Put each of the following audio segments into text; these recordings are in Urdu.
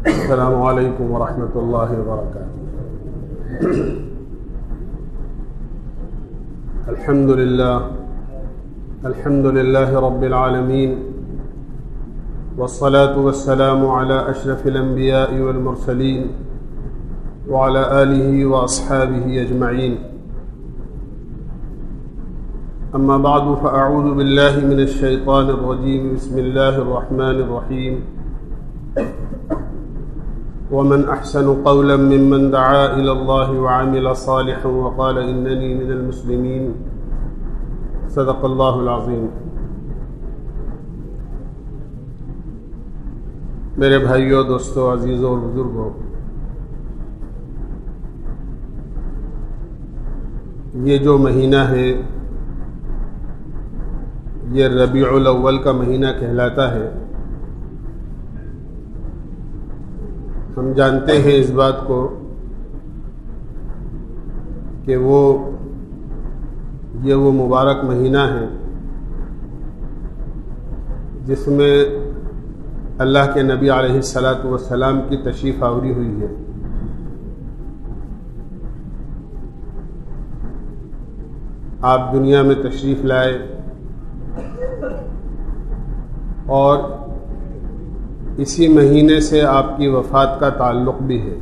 السلام علیکم ورحمۃ اللہ وبرکاتہ۔ الحمد للہ رب العالمین، والصلاة والسلام علی اشرف الانبیاء والمرسلین وعلی آلہ واصحابہ اجمعین، اما بعد فاعوذ باللہ من الشیطان الرجیم، بسم اللہ الرحمن الرحیم۔ ومن احسن قولا ممن دعا الى الله وعمل صالحا وقال انني من المسلمين، صدق اللہ العظیم۔ میرے بھائیوں، دوستوں، عزیزوں اور بزرگوں، یہ جو مہینہ ہے یہ ربیع الاول کا مہینہ کہلاتا ہے۔ ہم جانتے ہیں اس بات کو کہ یہ وہ مبارک مہینہ ہے جس میں اللہ کے نبی علیہ الصلاۃ والسلام کی تشریف آوری ہوئی ہے۔ آپ دنیا میں تشریف لائے اور اسی مہینے سے آپ کی وفات کا تعلق بھی ہے۔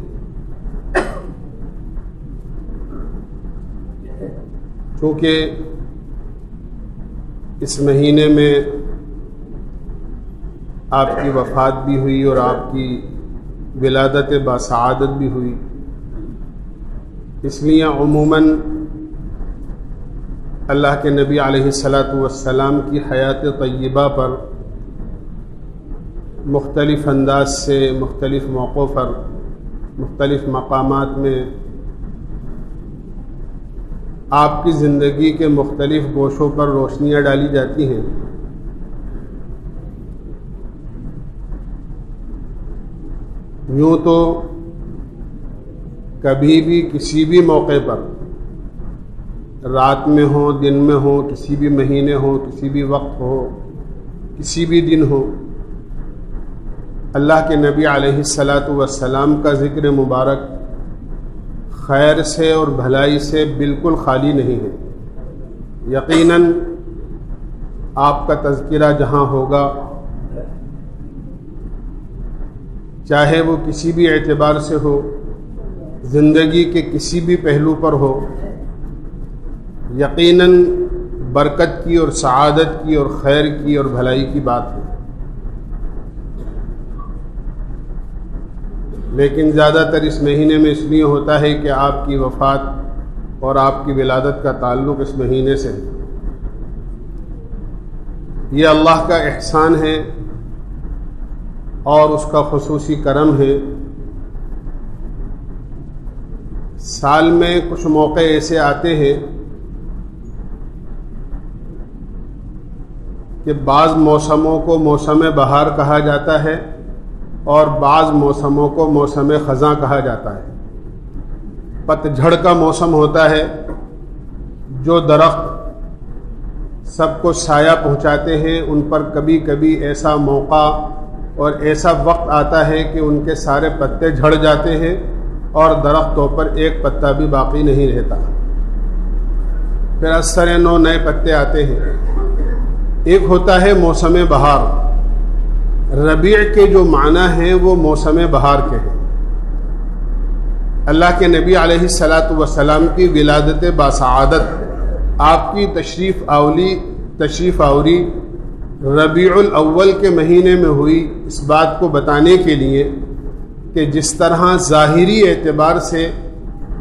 چونکہ اس مہینے میں آپ کی وفات بھی ہوئی اور آپ کی ولادت باسعادت بھی ہوئی، اس لیے عموماً اللہ کے نبی علیہ الصلاۃ والسلام کی حیات طیبہ پر مختلف انداز سے، مختلف موقعوں پر، مختلف مقامات میں آپ کی زندگی کے مختلف گوشوں پر روشنیاں ڈالی جاتی ہیں۔ یوں تو کبھی بھی کسی بھی موقع پر، رات میں ہو، دن میں ہو، کسی بھی مہینے ہو، کسی بھی وقت ہو، کسی بھی دن ہو، اللہ کے نبی علیہ الصلاۃ والسلام کا ذکر مبارک خیر سے اور بھلائی سے بالکل خالی نہیں ہے۔ یقیناً آپ کا تذکرہ جہاں ہوگا، چاہے وہ کسی بھی اعتبار سے ہو، زندگی کے کسی بھی پہلو پر ہو، یقیناً برکت کی اور سعادت کی اور خیر کی اور بھلائی کی بات ہے۔ لیکن زیادہ تر اس مہینے میں اس لیے ہوتا ہے کہ آپ کی وفات اور آپ کی ولادت کا تعلق اس مہینے سے ہے۔ یہ اللہ کا احسان ہے اور اس کا خصوصی کرم ہے۔ سال میں کچھ موقع ایسے آتے ہیں کہ بعض موسموں کو موسم بہار کہا جاتا ہے اور بعض موسموں کو موسم خزاں کہا جاتا ہے۔ پت جھڑ کا موسم ہوتا ہے، جو درخت سب کو سایہ پہنچاتے ہیں، ان پر کبھی کبھی ایسا موقع اور ایسا وقت آتا ہے کہ ان کے سارے پتے جھڑ جاتے ہیں اور درختوں پر ایک پتا بھی باقی نہیں رہتا، پھر اثر نو نئے پتے آتے ہیں۔ ایک ہوتا ہے موسم بہار۔ ربیع کے جو معنی ہیں وہ موسم بہار کے ہیں۔ اللہ کے نبی علیہ الصلاۃ والسلام کی ولادت باسعادت، آپ کی تشریف آوری ربیع الاول کے مہینے میں ہوئی، اس بات کو بتانے کے لیے کہ جس طرح ظاہری اعتبار سے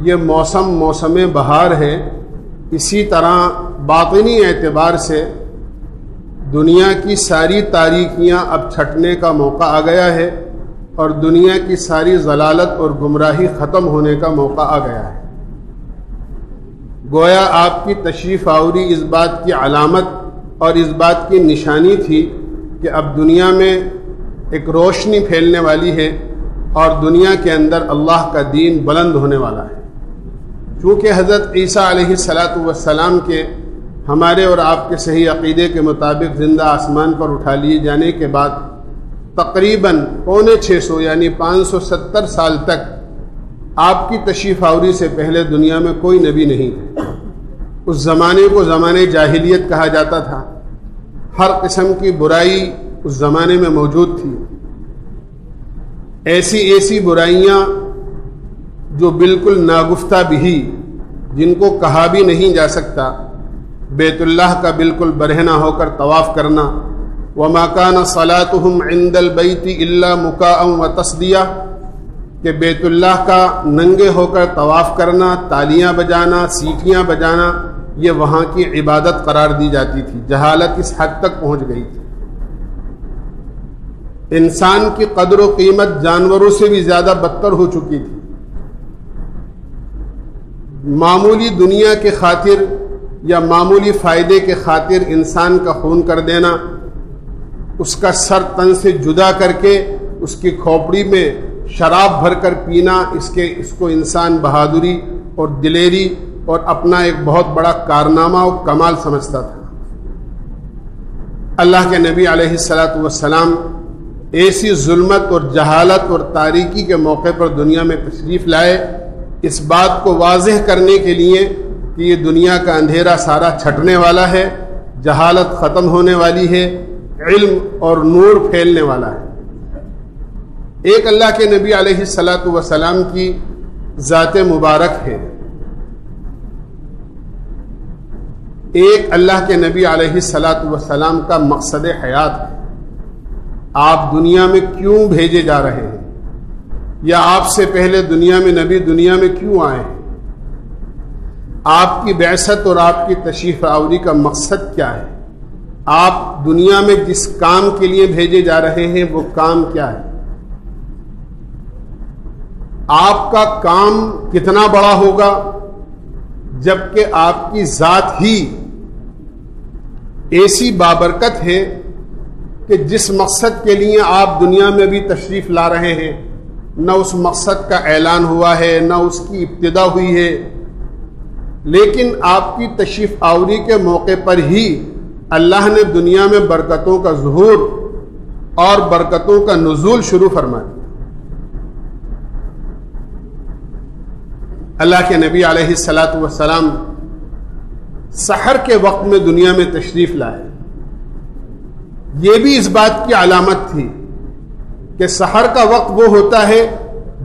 یہ موسم بہار ہے، اسی طرح باطنی اعتبار سے دنیا کی ساری تاریکیاں اب چھٹنے کا موقع آ گیا ہے اور دنیا کی ساری ضلالت اور گمراہی ختم ہونے کا موقع آ گیا ہے۔ گویا آپ کی تشریف آوری اس بات کی علامت اور اس بات کی نشانی تھی کہ اب دنیا میں ایک روشنی پھیلنے والی ہے اور دنیا کے اندر اللہ کا دین بلند ہونے والا ہے۔ چونکہ حضرت عیسیٰ علیہ الصلاۃ والسلام کے ہمارے اور آپ کے صحیح عقیدے کے مطابق زندہ آسمان پر اٹھا لیے جانے کے بعد تقریباً 550 یعنی 570 سال تک آپ کی تشریف آوری سے پہلے دنیا میں کوئی نبی نہیں تھا۔ اس زمانے کو زمانے جاہلیت کہا جاتا تھا۔ ہر قسم کی برائی اس زمانے میں موجود تھی، ایسی برائیاں جو بالکل ناگفتہ بھی، جن کو کہا بھی نہیں جا سکتا۔ بیت اللہ کا بالکل برہنہ ہو کر طواف کرنا، وما كان صلاتهم عند البيت الا مكاء وتصدیہ، کہ بیت اللہ کا ننگے ہو کر طواف کرنا، تالیاں بجانا، سیٹیاں بجانا، یہ وہاں کی عبادت قرار دی جاتی تھی۔ جہالت اس حد تک پہنچ گئی تھی، انسان کی قدر و قیمت جانوروں سے بھی زیادہ بدتر ہو چکی تھی۔ معمولی دنیا کے خاطر یا معمولی فائدے کے خاطر انسان کا خون کر دینا، اس کا سر تن سے جدا کر کے اس کی کھوپڑی میں شراب بھر کر پینا، اس کو انسان بہادری اور دلیری اور اپنا ایک بہت بڑا کارنامہ اور کمال سمجھتا تھا۔ اللہ کے نبی علیہ الصلاۃ والسلام ایسی ظلمت اور جہالت اور تاریکی کے موقع پر دنیا میں تشریف لائے، اس بات کو واضح کرنے کے لیے کہ یہ دنیا کا اندھیرا سارا چھٹنے والا ہے، جہالت ختم ہونے والی ہے، علم اور نور پھیلنے والا ہے۔ ایک اللہ کے نبی علیہ الصلاۃ والسلام کی ذات مبارک ہے، ایک اللہ کے نبی علیہ الصلاۃ والسلام کا مقصد حیات ہے۔ آپ دنیا میں کیوں بھیجے جا رہے ہیں، یا آپ سے پہلے دنیا میں نبی دنیا میں کیوں آئے ہیں، آپ کی بعثت اور آپ کی تشریف آوری کا مقصد کیا ہے، آپ دنیا میں جس کام کے لیے بھیجے جا رہے ہیں وہ کام کیا ہے، آپ کا کام کتنا بڑا ہوگا، جبکہ آپ کی ذات ہی ایسی بابرکت ہے کہ جس مقصد کے لیے آپ دنیا میں بھی تشریف لا رہے ہیں، نہ اس مقصد کا اعلان ہوا ہے، نہ اس کی ابتدا ہوئی ہے، لیکن آپ کی تشریف آوری کے موقع پر ہی اللہ نے دنیا میں برکتوں کا ظہور اور برکتوں کا نزول شروع فرما دیا۔ اللہ کے نبی علیہ الصلاۃ والسلام سحر کے وقت میں دنیا میں تشریف لائے۔ یہ بھی اس بات کی علامت تھی کہ سحر کا وقت وہ ہوتا ہے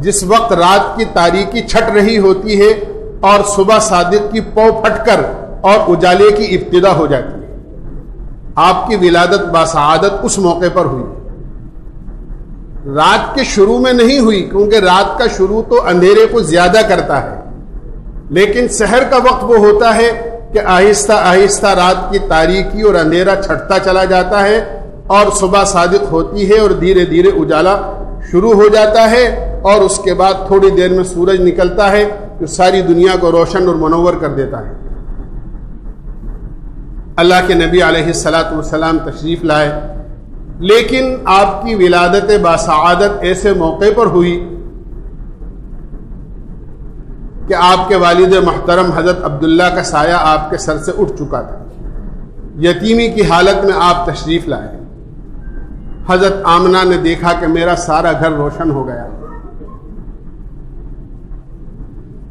جس وقت رات کی تاریکی چھٹ رہی ہوتی ہے اور صبح صادق کی پو پھٹ کر اور اجالے کی ابتدا ہو جاتی ہے۔ آپ کی ولادت باسعادت اس موقع پر ہوئی، رات کے شروع میں نہیں ہوئی، کیونکہ رات کا شروع تو اندھیرے کو زیادہ کرتا ہے، لیکن سحر کا وقت وہ ہوتا ہے کہ آہستہ آہستہ رات کی تاریکی اور اندھیرا چھٹتا چلا جاتا ہے اور صبح صادق ہوتی ہے اور دھیرے دھیرے اجالا شروع ہو جاتا ہے، اور اس کے بعد تھوڑی دیر میں سورج نکلتا ہے جو ساری دنیا کو روشن اور منور کر دیتا ہے۔ اللہ کے نبی علیہ الصلاۃ والسلام تشریف لائے، لیکن آپ کی ولادت باسعادت ایسے موقع پر ہوئی کہ آپ کے والد محترم حضرت عبداللہ کا سایہ آپ کے سر سے اٹھ چکا تھا، یتیمی کی حالت میں آپ تشریف لائے۔ حضرت آمنہ نے دیکھا کہ میرا سارا گھر روشن ہو گیا۔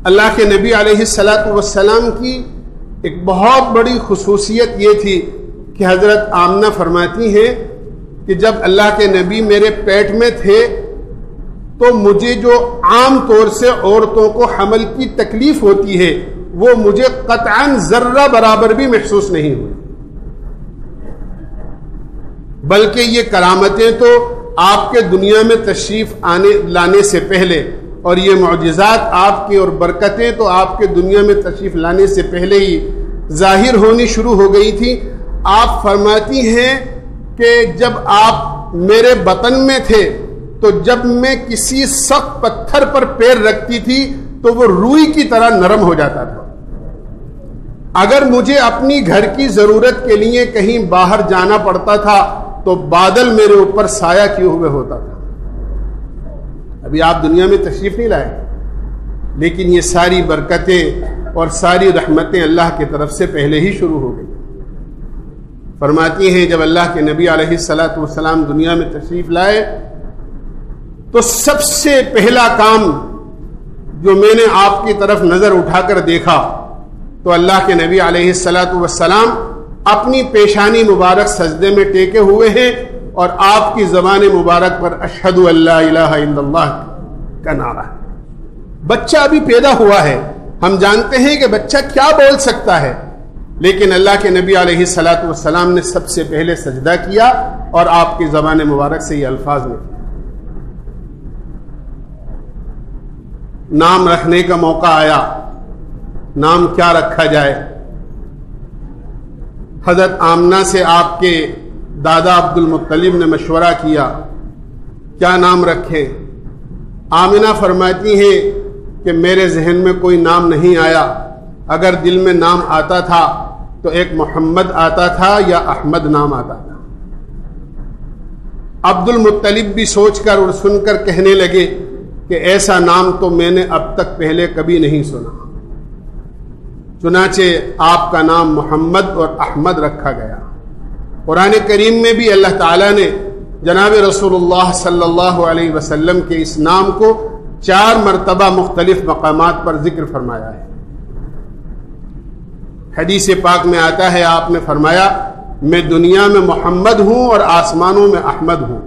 اللہ کے نبی علیہ الصلاۃ والسلام کی ایک بہت بڑی خصوصیت یہ تھی کہ حضرت آمنہ فرماتی ہیں کہ جب اللہ کے نبی میرے پیٹ میں تھے تو مجھے جو عام طور سے عورتوں کو حمل کی تکلیف ہوتی ہے وہ مجھے قطعاً ذرہ برابر بھی محسوس نہیں ہوئی، بلکہ یہ کرامتیں تو آپ کے دنیا میں تشریف لانے سے پہلے، اور یہ معجزات آپ کی اور برکتیں تو آپ کے دنیا میں تشریف لانے سے پہلے ہی ظاہر ہونی شروع ہو گئی تھی۔ آپ فرماتی ہیں کہ جب آپ میرے بطن میں تھے تو جب میں کسی سخت پتھر پر پیر رکھتی تھی تو وہ روئی کی طرح نرم ہو جاتا تھا۔ اگر مجھے اپنی گھر کی ضرورت کے لیے کہیں باہر جانا پڑتا تھا تو بادل میرے اوپر سایہ کیے ہوئے ہوتا تھا۔ ابھی آپ دنیا میں تشریف نہیں لائے، لیکن یہ ساری برکتیں اور ساری رحمتیں اللہ کی طرف سے پہلے ہی شروع ہو گئی۔ فرماتی ہیں جب اللہ کے نبی علیہ الصلاۃ والسلام دنیا میں تشریف لائے تو سب سے پہلا کام جو میں نے آپ کی طرف نظر اٹھا کر دیکھا تو اللہ کے نبی علیہ الصلاۃ والسلام اپنی پیشانی مبارک سجدے میں ٹیکے ہوئے ہیں اور آپ کی زبان مبارک پر اشہد ان لا الہ الا اللہ کا نعرہ ہے۔ بچہ ابھی پیدا ہوا ہے، ہم جانتے ہیں کہ بچہ کیا بول سکتا ہے، لیکن اللہ کے نبی علیہ الصلاۃ والسلام نے سب سے پہلے سجدہ کیا اور آپ کی زبان مبارک سے یہ الفاظ نکلے۔ نام رکھنے کا موقع آیا، نام کیا رکھا جائے؟ حضرت آمنہ سے آپ کے دادا عبد المطلب نے مشورہ کیا کیا نام رکھیں۔ آمنہ فرماتی ہیں کہ میرے ذہن میں کوئی نام نہیں آیا، اگر دل میں نام آتا تھا تو ایک محمد آتا تھا یا احمد نام آتا تھا۔ عبد المطلب بھی سوچ کر اور سن کر کہنے لگے کہ ایسا نام تو میں نے اب تک پہلے کبھی نہیں سنا، چنانچہ آپ کا نام محمد اور احمد رکھا گیا۔ قرآن کریم میں بھی اللہ تعالیٰ نے جناب رسول اللہ صلی اللہ علیہ وسلم کے اس نام کو 4 مرتبہ مختلف مقامات پر ذکر فرمایا ہے۔ حدیث پاک میں آتا ہے، آپ نے فرمایا میں دنیا میں محمد ہوں اور آسمانوں میں احمد ہوں۔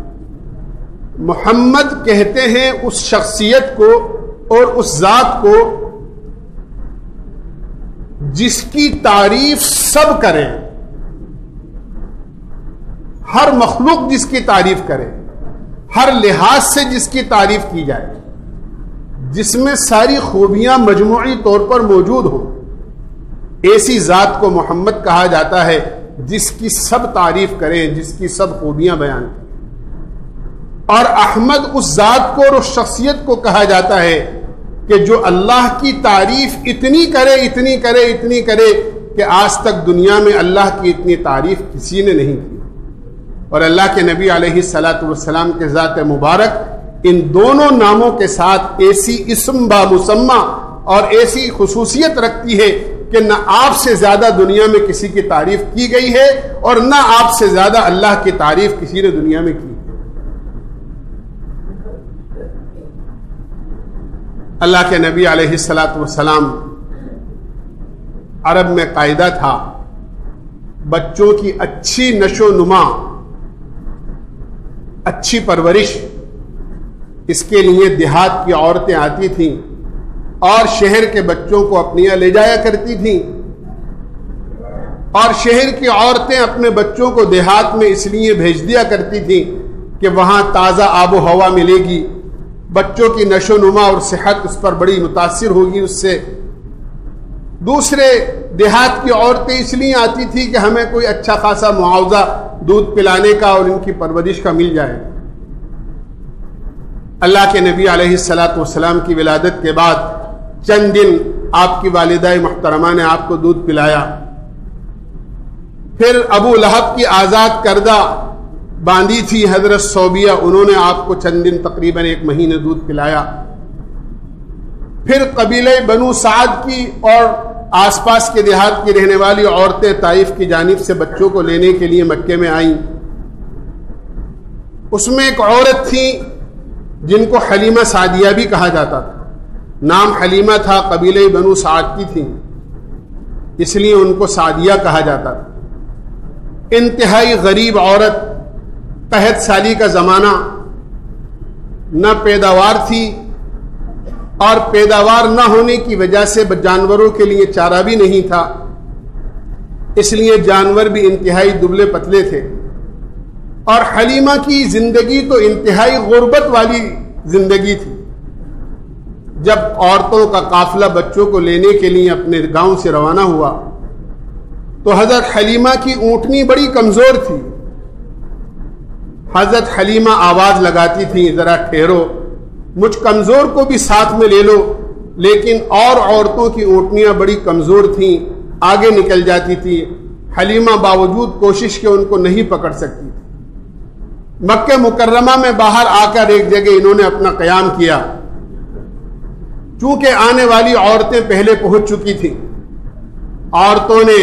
محمد کہتے ہیں اس شخصیت کو اور اس ذات کو جس کی تعریف سب کریں، ہر مخلوق جس کی تعریف کرے، ہر لحاظ سے جس کی تعریف کی جائے، جس میں ساری خوبیاں مجموعی طور پر موجود ہوں، ایسی ذات کو محمد کہا جاتا ہے جس کی سب تعریف کریں، جس کی سب خوبیاں بیان کریں۔ اور احمد اس ذات کو اور اس شخصیت کو کہا جاتا ہے کہ جو اللہ کی تعریف اتنی کرے اتنی کرے اتنی کرے کہ آج تک دنیا میں اللہ کی اتنی تعریف کسی نے نہیں کی۔ اور اللہ کے نبی علیہ الصلاۃ والسلام کے ذات مبارک ان دونوں ناموں کے ساتھ ایسی اسم با مسمہ اور ایسی خصوصیت رکھتی ہے کہ نہ آپ سے زیادہ دنیا میں کسی کی تعریف کی گئی ہے اور نہ آپ سے زیادہ اللہ کی تعریف کسی نے دنیا میں کی۔ اللہ کے نبی علیہ الصلاۃ والسلام عرب میں قاعدہ تھا، بچوں کی اچھی نشو و نما، اچھی پرورش، اس کے لیے دیہات کی عورتیں آتی تھیں اور شہر کے بچوں کو اپنے یہاں لے جایا کرتی تھیں، اور شہر کی عورتیں اپنے بچوں کو دیہات میں اس لیے بھیج دیا کرتی تھیں کہ وہاں تازہ آب و ہوا ملے گی، بچوں کی نشو و نما اور صحت اس پر بڑی متاثر ہوگی اس سے۔ دوسرے دیہات کی عورتیں اس لیے آتی تھی کہ ہمیں کوئی اچھا خاصا معاوضہ دودھ پلانے کا اور ان کی پرورش کا مل جائے۔ اللہ کے نبی علیہ الصلاۃ والسلام کی ولادت کے بعد چند دن آپ کی والدہ محترمہ نے آپ کو دودھ پلایا، پھر ابو لہب کی آزاد کردہ باندھی تھی حضرت صوبیہ، انہوں نے آپ کو چند دن تقریباً 1 مہینے دودھ پلایا، پھر قبیلہ بنو سعد کی اور آس پاس کے دیہات کی رہنے والی عورتیں طائف کی جانب سے بچوں کو لینے کے لیے مکے میں آئیں۔ اس میں ایک عورت تھی جن کو حلیمہ سعدیہ بھی کہا جاتا تھا، نام حلیمہ تھا، قبیلہ بنو سعد کی تھی، اس لیے ان کو سعدیہ کہا جاتا تھا۔ انتہائی غریب عورت، 65 سالی کا زمانہ، نہ پیداوار تھی اور پیداوار نہ ہونے کی وجہ سے جانوروں کے لیے چارہ بھی نہیں تھا، اس لیے جانور بھی انتہائی دبلے پتلے تھے، اور حلیمہ کی زندگی تو انتہائی غربت والی زندگی تھی۔ جب عورتوں کا قافلہ بچوں کو لینے کے لیے اپنے گاؤں سے روانہ ہوا تو حضرت حلیمہ کی اونٹنی بڑی کمزور تھی۔ حضرت حلیمہ آواز لگاتی تھی، ذرا ٹھہرو، مجھ کمزور کو بھی ساتھ میں لے لو، لیکن اور عورتوں کی اونٹنیاں بڑی کمزور تھیں، آگے نکل جاتی تھی۔ حلیمہ باوجود کوشش کے ان کو نہیں پکڑ سکتی تھی۔ مکہ مکرمہ میں باہر آ کر ایک جگہ انہوں نے اپنا قیام کیا، چونکہ آنے والی عورتیں پہلے پہنچ چکی تھیں۔ عورتوں نے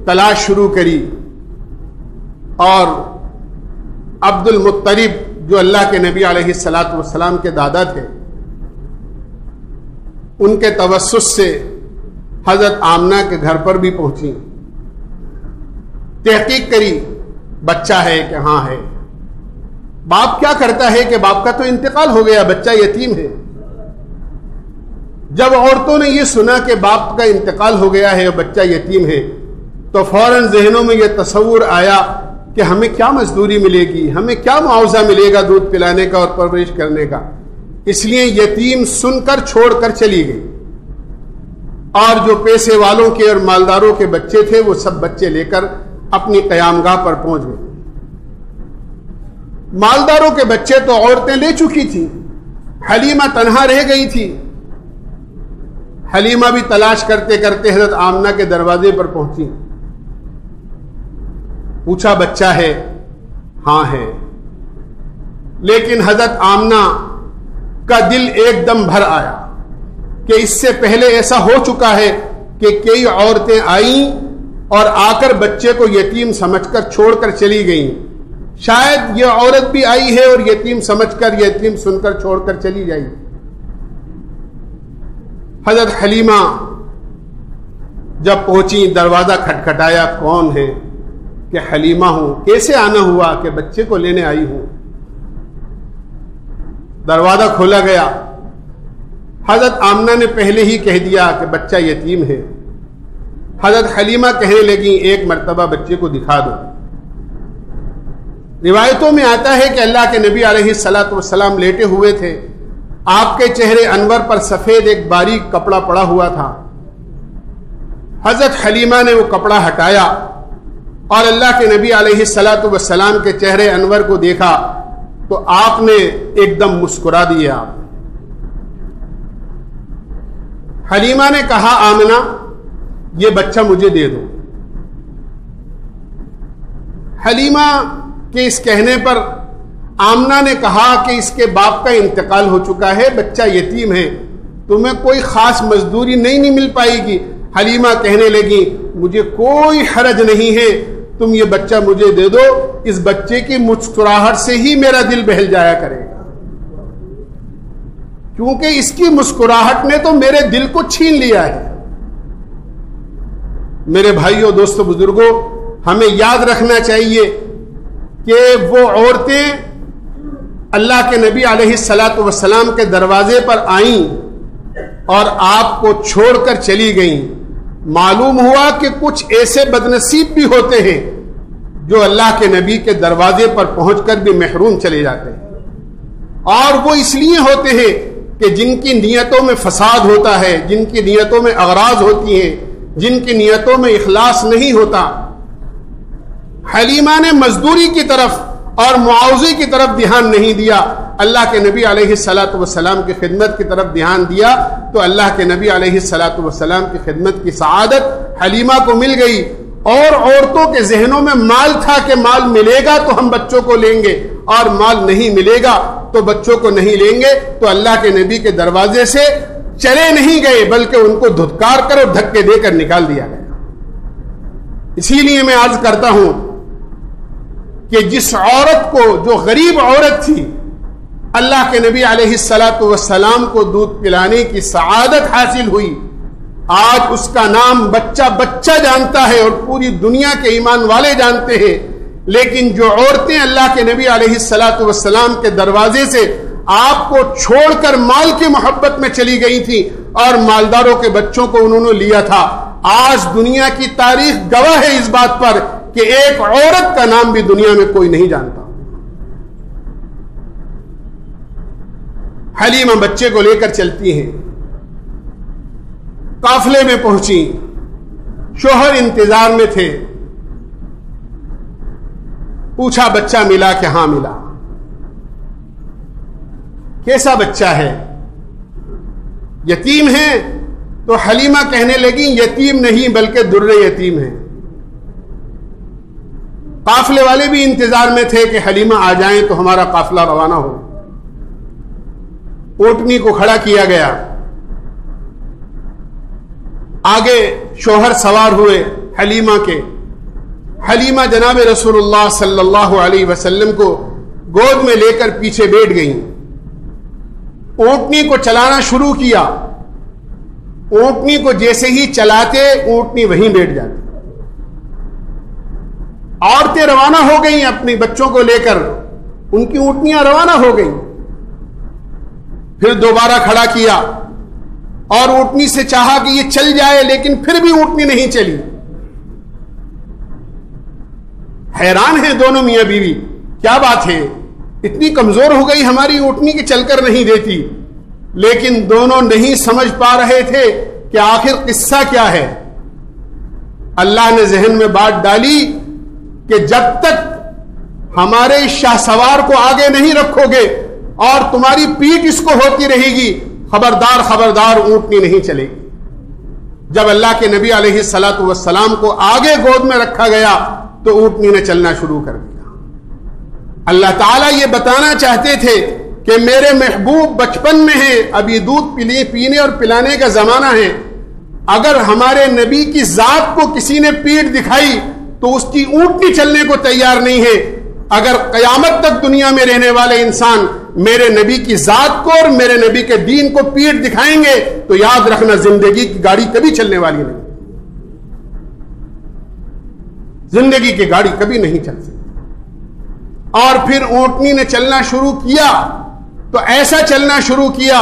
تلاش شروع کری، اور عبد المطلب جو اللہ کے نبی علیہ الصلاۃ والسلام کے دادا تھے، ان کے توسط سے حضرت آمنہ کے گھر پر بھی پہنچی، تحقیق کری، بچہ ہے کہ ہاں ہے۔ باپ کیا کرتا ہے کہ باپ کا تو انتقال ہو گیا، بچہ یتیم ہے۔ جب عورتوں نے یہ سنا کہ باپ کا انتقال ہو گیا ہے اور بچہ یتیم ہے تو فوراً ذہنوں میں یہ تصور آیا کہ ہمیں کیا مزدوری ملے گی، ہمیں کیا معاوضہ ملے گا دودھ پلانے کا اور پرورش کرنے کا۔ اس لیے یتیم سن کر چھوڑ کر چلی گئی، اور جو پیسے والوں کے اور مالداروں کے بچے تھے وہ سب بچے لے کر اپنی قیامگاہ پر پہنچ گئے۔ مالداروں کے بچے تو عورتیں لے چکی تھیں، حلیمہ تنہا رہ گئی تھی۔ حلیمہ بھی تلاش کرتے کرتے حضرت آمنہ کے دروازے پر پہنچی، پوچھا بچہ ہے؟ ہاں ہے۔ لیکن حضرت آمنہ کا دل ایک دم بھر آیا کہ اس سے پہلے ایسا ہو چکا ہے کہ کئی عورتیں آئیں اور آ کر بچے کو یتیم سمجھ کر چھوڑ کر چلی گئیں، شاید یہ عورت بھی آئی ہے اور یتیم سمجھ کر، یتیم سن کر چھوڑ کر چلی جائے۔ حضرت حلیمہ جب پہنچی، دروازہ کھٹکھٹایا، کون ہے؟ کہ حلیمہ ہوں۔ کیسے آنا ہوا؟ کہ بچے کو لینے آئی ہوں۔ دروازہ کھولا گیا، حضرت آمنہ نے پہلے ہی کہہ دیا کہ بچہ یتیم ہے۔ حضرت حلیمہ کہنے لگی ایک مرتبہ بچے کو دکھا دو۔ روایتوں میں آتا ہے کہ اللہ کے نبی علیہ الصلاۃ والسلام لیٹے ہوئے تھے، آپ کے چہرے انور پر سفید ایک باریک کپڑا پڑا ہوا تھا۔ حضرت حلیمہ نے وہ کپڑا ہٹایا اور اللہ کے نبی علیہ الصلاۃ والسلام کے چہرے انور کو دیکھا تو آپ نے ایک دم مسکرا دیا۔ حلیمہ نے کہا آمنہ یہ بچہ مجھے دے دو۔ حلیمہ کے اس کہنے پر آمنہ نے کہا کہ اس کے باپ کا انتقال ہو چکا ہے، بچہ یتیم ہے، تمہیں کوئی خاص مزدوری نہیں مل پائے گی۔ حلیمہ کہنے لگی مجھے کوئی حرج نہیں ہے، تم یہ بچہ مجھے دے دو، اس بچے کی مسکراہٹ سے ہی میرا دل بہل جایا کرے گا، کیونکہ اس کی مسکراہٹ نے تو میرے دل کو چھین لیا ہے۔ میرے بھائیوں، دوستو، بزرگوں، ہمیں یاد رکھنا چاہیے کہ وہ عورتیں اللہ کے نبی علیہ الصلاۃ والسلام کے دروازے پر آئیں اور آپ کو چھوڑ کر چلی گئیں۔ معلوم ہوا کہ کچھ ایسے بدنصیب بھی ہوتے ہیں جو اللہ کے نبی کے دروازے پر پہنچ کر بھی محروم چلے جاتے ہیں، اور وہ اس لیے ہوتے ہیں کہ جن کی نیتوں میں فساد ہوتا ہے، جن کی نیتوں میں اغراض ہوتی ہیں، جن کی نیتوں میں اخلاص نہیں ہوتا۔ حلیمہ نے مزدوری کی طرف اور معاوضے کی طرف دھیان نہیں دیا، اللہ کے نبی علیہ الصلاۃ والسلام کی خدمت کی طرف دھیان دیا، تو اللہ کے نبی علیہ الصلاۃ والسلام کی خدمت کی سعادت حلیمہ کو مل گئی۔ اور عورتوں کے ذہنوں میں مال تھا کہ مال ملے گا تو ہم بچوں کو لیں گے، اور مال نہیں ملے گا تو بچوں کو نہیں لیں گے، تو اللہ کے نبی کے دروازے سے چلے نہیں گئے بلکہ ان کو دھتکار کر اور دھکے دے کر نکال دیا گیا۔ اسی لیے میں عرض کرتا ہوں کہ جس عورت کو، جو غریب عورت تھی، اللہ کے نبی علیہ الصلاۃ والسلام کو دودھ پلانے کی سعادت حاصل ہوئی، آج اس کا نام بچہ بچہ جانتا ہے اور پوری دنیا کے ایمان والے جانتے ہیں۔ لیکن جو عورتیں اللہ کے نبی علیہ الصلاۃ والسلام کے دروازے سے آپ کو چھوڑ کر مال کی محبت میں چلی گئی تھی اور مالداروں کے بچوں کو انہوں نے لیا تھا، آج دنیا کی تاریخ گواہ ہے اس بات پر کہ ایک عورت کا نام بھی دنیا میں کوئی نہیں جانتا۔ حلیمہ بچے کو لے کر چلتی ہیں، قافلے میں پہنچی، شوہر انتظار میں تھے، پوچھا بچہ ملا کہ ہاں ملا۔ کیسا بچہ ہے؟ یتیم ہے؟ تو حلیمہ کہنے لگی یتیم نہیں بلکہ در یتیم ہے۔ قافلے والے بھی انتظار میں تھے کہ حلیمہ آ جائیں تو ہمارا قافلہ روانہ ہو۔ اونٹنی کو کھڑا کیا گیا، آگے شوہر سوار ہوئے حلیمہ کے۔ حلیمہ جناب رسول اللہ صلی اللہ علیہ وسلم کو گود میں لے کر پیچھے بیٹھ گئیں. اونٹنی کو چلانا شروع کیا. اونٹنی کو جیسے ہی چلاتے اونٹنی وہیں بیٹھ جاتی. عورتیں روانہ ہو گئیں اپنے بچوں کو لے کر, ان کی اونٹنیاں روانہ ہو گئیں. پھر دوبارہ کھڑا کیا اور اونٹنی سے چاہا کہ یہ چل جائے, لیکن پھر بھی اونٹنی نہیں چلی. حیران ہیں دونوں میاں بیوی, کیا بات ہے, اتنی کمزور ہو گئی ہماری اونٹنی کہ چل کر نہیں دیتی. لیکن دونوں نہیں سمجھ پا رہے تھے کہ آخر قصہ کیا ہے. اللہ نے ذہن میں بات ڈالی کہ جب تک ہمارے شاہ سوار کو آگے نہیں رکھو گے اور تمہاری پیٹھ اس کو ہوتی رہے گی, خبردار خبردار اونٹنی نہیں چلے گی. جب اللہ کے نبی علیہ الصلوۃ والسلام کو آگے گود میں رکھا گیا تو اونٹنی نے چلنا شروع کر دیا. اللہ تعالیٰ یہ بتانا چاہتے تھے کہ میرے محبوب بچپن میں ہیں, اب یہ دودھ پینے اور پلانے کا زمانہ ہے. اگر ہمارے نبی کی ذات کو کسی نے پیٹھ دکھائی تو اس کی اونٹنی چلنے کو تیار نہیں ہے. اگر قیامت تک دنیا میں رہنے والے انسان میرے نبی کی ذات کو اور میرے نبی کے دین کو پیٹھ دکھائیں گے تو یاد رکھنا زندگی کی گاڑی کبھی چلنے والی نہیں. زندگی کی گاڑی کبھی نہیں چل سکتی. اور پھر اونٹنی نے چلنا شروع کیا تو ایسا چلنا شروع کیا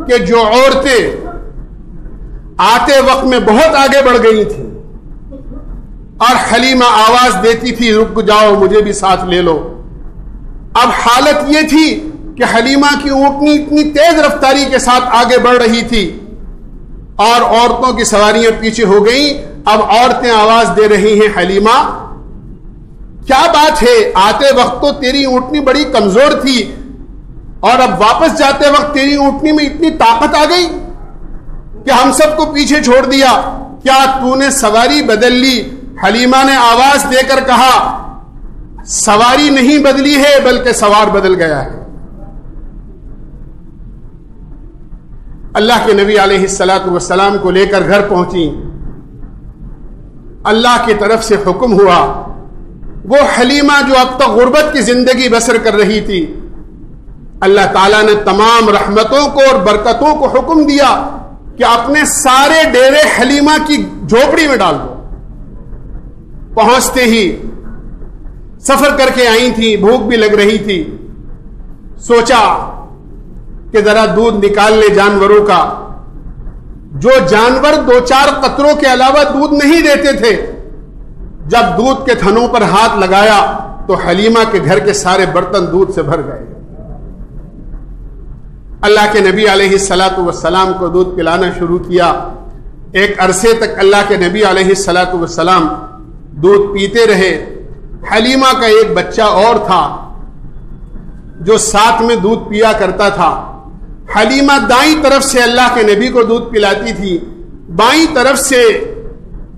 کہ جو عورتیں آتے وقت میں بہت آگے بڑھ گئی تھیں اور حلیمہ آواز دیتی تھی رک جاؤ مجھے بھی ساتھ لے لو. اب حالت یہ تھی کہ حلیمہ کی اونٹنی اتنی تیز رفتاری کے ساتھ آگے بڑھ رہی تھی اور عورتوں کی سواریاں پیچھے ہو گئیں. اب عورتیں آواز دے رہی ہیں حلیمہ کیا بات ہے, آتے وقت تو تیری اونٹنی بڑی کمزور تھی اور اب واپس جاتے وقت تیری اونٹنی میں اتنی طاقت آ گئی کہ ہم سب کو پیچھے چھوڑ دیا, کیا تو نے سواری بدل لی؟ حلیمہ نے آواز دے کر کہا سواری نہیں بدلی ہے بلکہ سوار بدل گیا ہے. اللہ کے نبی علیہ الصلوۃ والسلام کو لے کر گھر پہنچی. اللہ کی طرف سے حکم ہوا, وہ حلیمہ جو اب تک غربت کی زندگی بسر کر رہی تھی, اللہ تعالیٰ نے تمام رحمتوں کو اور برکتوں کو حکم دیا کہ اپنے سارے ڈیرے حلیمہ کی جھوپڑی میں ڈال دو. پہنچتے ہی سفر کر کے آئی تھی, بھوک بھی لگ رہی تھی, سوچا کہ ذرا دودھ نکال لے جانوروں کا. جو جانور 2-4 قطروں کے علاوہ دودھ نہیں دیتے تھے, جب دودھ کے تھنوں پر ہاتھ لگایا تو حلیمہ کے گھر کے سارے برتن دودھ سے بھر گئے. اللہ کے نبی علیہ الصلوۃ والسلام کو دودھ پلانا شروع کیا. ایک عرصے تک اللہ کے نبی علیہ الصلوۃ والسلام دودھ پیتے رہے. حلیمہ کا ایک بچہ اور تھا جو ساتھ میں دودھ پیا کرتا تھا. حلیمہ دائیں طرف سے اللہ کے نبی کو دودھ پلاتی تھی, بائیں طرف سے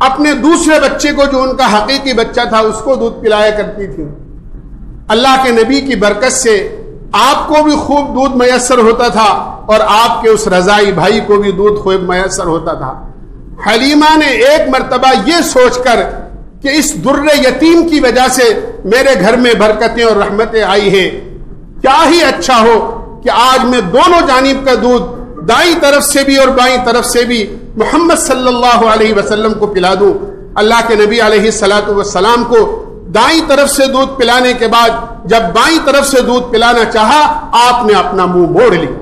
اپنے دوسرے بچے کو جو ان کا حقیقی بچہ تھا اس کو دودھ پلایا کرتی تھی. اللہ کے نبی کی برکت سے آپ کو بھی خوب دودھ میسر ہوتا تھا اور آپ کے اس رضائی بھائی کو بھی دودھ خوب میسر ہوتا تھا. حلیمہ نے ایک مرتبہ یہ سوچ کر کہ اس در یتیم کی وجہ سے میرے گھر میں برکتیں اور رحمتیں آئی ہیں, کیا ہی اچھا ہو کہ آج میں دونوں جانب کا دودھ دائیں طرف سے بھی اور بائیں طرف سے بھی محمد صلی اللہ علیہ وسلم کو پلا دوں. اللہ کے نبی علیہ الصلوۃ والسلام کو دائیں طرف سے دودھ پلانے کے بعد جب بائیں طرف سے دودھ پلانا چاہا, آپ نے اپنا منہ موڑ لیا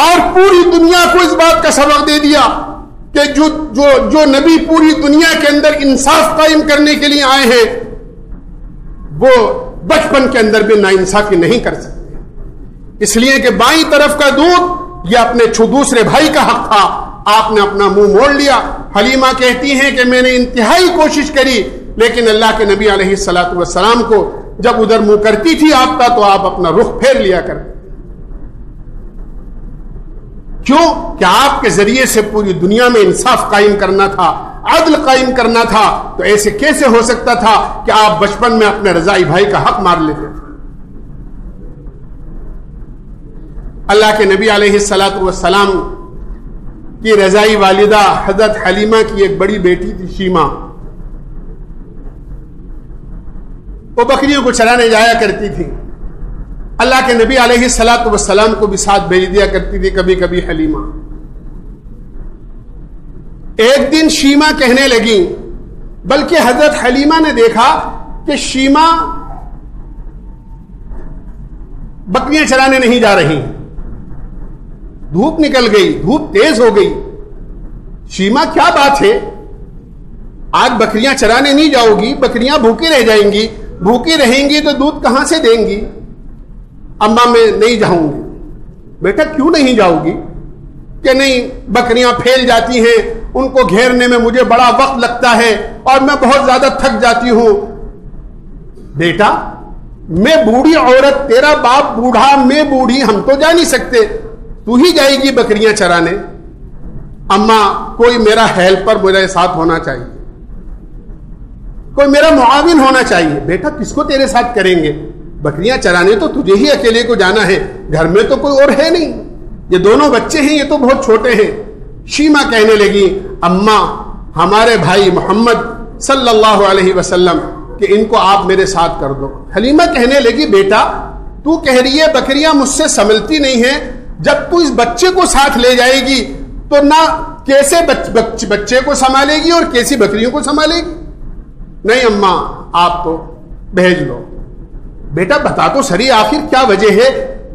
اور پوری دنیا کو اس بات کا سبق دے دیا کہ جو نبی پوری دنیا کے اندر انصاف قائم کرنے کے لیے آئے ہیں وہ بچپن کے اندر بھی ناانصافی نہیں کر سکتے. اس لیے کہ بائیں طرف کا دودھ یہ اپنے دوسرے بھائی کا حق تھا, آپ نے اپنا منہ موڑ لیا. حلیمہ کہتی ہیں کہ میں نے انتہائی کوشش کری لیکن اللہ کے نبی علیہ الصلوۃ والسلام کو جب ادھر منہ کرتی تھی آپ کا تو آپ اپنا رخ پھیر لیا کرتے. کیوں کہ آپ کے ذریعے سے پوری دنیا میں انصاف قائم کرنا تھا, عدل قائم کرنا تھا. تو ایسے کیسے ہو سکتا تھا کہ آپ بچپن میں اپنے رضائی بھائی کا حق مار لیتے تھے. اللہ کے نبی علیہ الصلوۃ والسلام کی رضائی والدہ حضرت حلیمہ کی ایک بڑی بیٹی تھی شیما. وہ بکریوں کو چرانے جایا کرتی تھی. اللہ کے نبی علیہ الصلوۃ والسلام کو بھی ساتھ بھیج دیا کرتی تھی کبھی کبھی حلیمہ. ایک دن شیما کہنے لگی، بلکہ حضرت حلیمہ نے دیکھا کہ شیما بکریاں چرانے نہیں جا رہی. دھوپ نکل گئی، دھوپ تیز ہو گئی. شیما کیا بات ہے، آج بکریاں چرانے نہیں جاؤ گی؟ بکریاں بھوکی رہ جائیں گی، بھوکی رہیں گی تو دودھ کہاں سے دیں گی؟ اماں میں نہیں جاؤں گی. بیٹا کیوں نہیں جاؤ گی؟ کہ نہیں، بکریاں پھیل جاتی ہیں، ان کو گھیرنے میں مجھے بڑا وقت لگتا ہے اور میں بہت زیادہ تھک جاتی ہوں. بیٹا میں بوڑھی عورت، تیرا باپ بوڑھا، میں بوڑھی، ہم تو جا نہیں سکتے، تو ہی جائے گی بکریاں چرانے؟ اماں کوئی میرا ہیلپر میرے ساتھ ہونا چاہیے، کوئی میرا معاون ہونا چاہیے. بیٹا کس کو تیرے ساتھ کریں گے؟ بکریاں چرانے تو تجھے ہی اکیلے کو جانا ہے، گھر میں تو کوئی اور ہے نہیں، یہ دونوں بچے ہیں، یہ تو بہت چھوٹے ہیں. شیما کہنے لگی، اماں ہمارے بھائی محمد صلی اللہ علیہ وسلم کہ ان کو آپ میرے ساتھ کر دو. حلیمہ کہنے لگی، بیٹا تو کہہ رہی ہے بکریاں مجھ سے سنبھلتی نہیں ہیں، جب تو اس بچے کو ساتھ لے جائے گی تو نہ کیسے بچے کو سنبھالے گی اور کیسی بکریوں کو سنبھالے گی؟ نہیں اماں آپ تو بھیج لو. بیٹا بتا تو سری آخر کیا وجہ ہے؟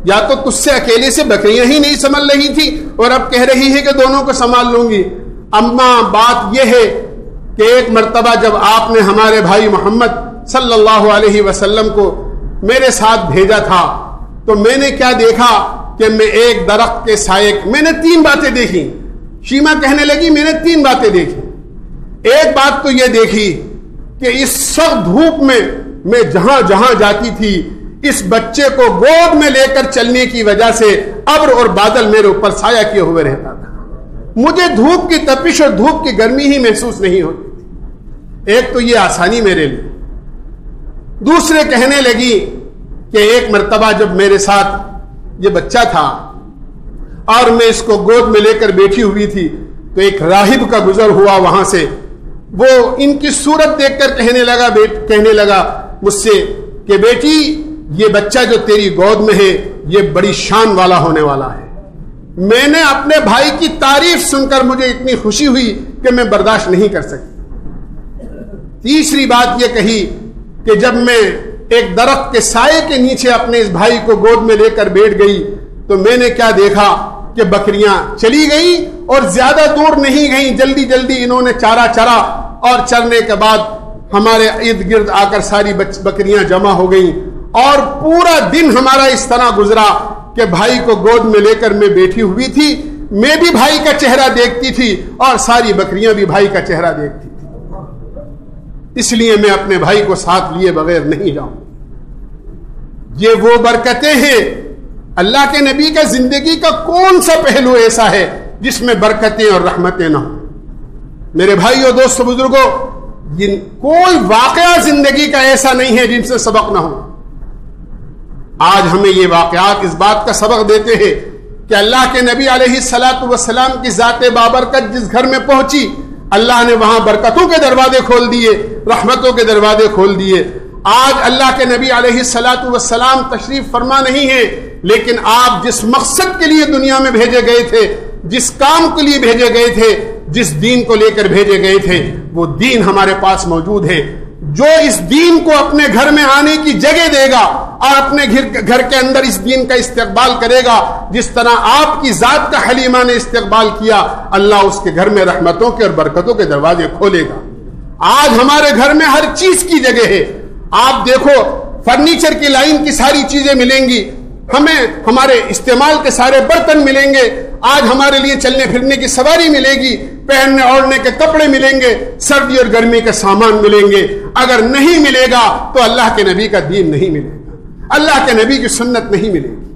یا تو تجھ سے اکیلے سے بکریاں ہی نہیں سنبھل رہی تھی اور اب کہہ رہی ہے کہ دونوں کو سنبھال لوں گی. اماں بات یہ ہے کہ ایک مرتبہ جب آپ نے ہمارے بھائی محمد صلی اللہ علیہ وسلم کو میرے ساتھ بھیجا تھا تو میں نے کیا دیکھا کہ میں ایک درخت کے سائے میں نے 3 باتیں دیکھی. شیما کہنے لگی میں نے 3 باتیں دیکھی. ایک بات تو یہ دیکھی کہ اس سخت دھوپ میں جہاں جہاں جاتی تھی اس بچے کو گود میں لے کر چلنے کی وجہ سے ابر اور بادل میرے اوپر سایہ کیے ہوئے رہتا تھا. مجھے دھوپ کی تپش اور دھوپ کی گرمی ہی محسوس نہیں ہوتی تھی. ایک تو یہ آسانی میرے لیے. دوسرے کہنے لگی کہ ایک مرتبہ جب میرے ساتھ یہ بچہ تھا اور میں اس کو گود میں لے کر بیٹھی ہوئی تھی تو ایک راہب کا گزر ہوا وہاں سے. وہ ان کی صورت دیکھ کر کہنے لگا مجھ سے کہ بیٹی یہ بچہ جو تیری گود میں ہے یہ بڑی شان والا ہونے والا ہے. میں نے اپنے بھائی کی تعریف سن کر مجھے اتنی خوشی ہوئی کہ میں برداشت نہیں کر سکی. تیسری بات یہ کہی کہ جب میں ایک درخت کے سائے کے نیچے اپنے اس بھائی کو گود میں لے کر بیٹھ گئی تو میں نے کیا دیکھا کہ بکریاں چلی گئیں اور زیادہ دور نہیں گئیں، جلدی جلدی انہوں نے چارہ چرا اور چرنے کے بعد ہمارے ارد گرد آ کر ساری بکریاں جمع ہو گئیں اور پورا دن ہمارا اس طرح گزرا کہ بھائی کو گود میں لے کر میں بیٹھی ہوئی تھی. میں بھی بھائی کا چہرہ دیکھتی تھی اور ساری بکریاں بھی بھائی کا چہرہ دیکھتی تھی. اس لیے میں اپنے بھائی کو ساتھ لیے بغیر نہیں جاؤں. یہ وہ برکتیں ہیں. اللہ کے نبی کا زندگی کا کون سا پہلو ایسا ہے جس میں برکتیں اور رحمتیں نہ ہوں؟ میرے بھائیو دوستو بزرگوں، کوئی واقعہ زندگی کا ایسا نہیں ہے جن سے سبق نہ ہو. آج ہمیں یہ واقعات اس بات کا سبق دیتے ہیں کہ اللہ کے نبی علیہ الصلوۃ والسلام کی ذات بابرکت جس گھر میں پہنچی اللہ نے وہاں برکتوں کے دروازے کھول دیے، رحمتوں کے دروازے کھول دیے. آج اللہ کے نبی علیہ الصلوۃ والسلام تشریف فرما نہیں ہے، لیکن آپ جس مقصد کے لیے دنیا میں بھیجے گئے تھے، جس کام کے لیے بھیجے گئے تھے، جس دین کو لے کر بھیجے گئے تھے، وہ دین ہمارے پاس موجود ہے. جو اس دین کو اپنے گھر میں آنے کی جگہ دے گا اور اپنے گھر کے اندر اس دین کا استقبال کرے گا، جس طرح آپ کی ذات کا حلیمہ نے استقبال کیا، اللہ اس کے گھر میں رحمتوں کے اور برکتوں کے دروازے کھولے گا. آج ہمارے گھر میں ہر چیز کی جگہ ہے. آپ دیکھو فرنیچر کی لائن کی ساری چیزیں ملیں گی، ہمیں ہمارے استعمال کے سارے برتن ملیں گے. آج ہمارے لیے چلنے پھرنے کی سواری ملے گی، پہننے اوڑھنے کے کپڑے ملیں گے، سردی اور گرمی کے سامان ملیں گے. اگر نہیں ملے گا تو اللہ کے نبی کا دین نہیں ملے گا، اللہ کے نبی کی سنت نہیں ملے گی.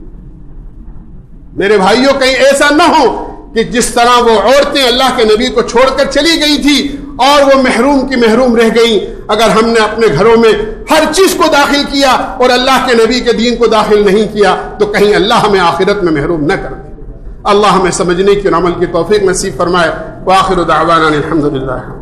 میرے بھائیوں کہیں ایسا نہ ہو کہ جس طرح وہ عورتیں اللہ کے نبی کو چھوڑ کر چلی گئی تھی اور وہ محروم کی محروم رہ گئیں، اگر ہم نے اپنے گھروں میں ہر چیز کو داخل کیا اور اللہ کے نبی کے دین کو داخل نہیں کیا تو کہیں اللہ ہمیں آخرت میں محروم نہ کر دے. اللہ ہمیں سمجھنے کی اور عمل کی توفیق نصیب فرمائے. وآخر دعوانا الحمدللہ.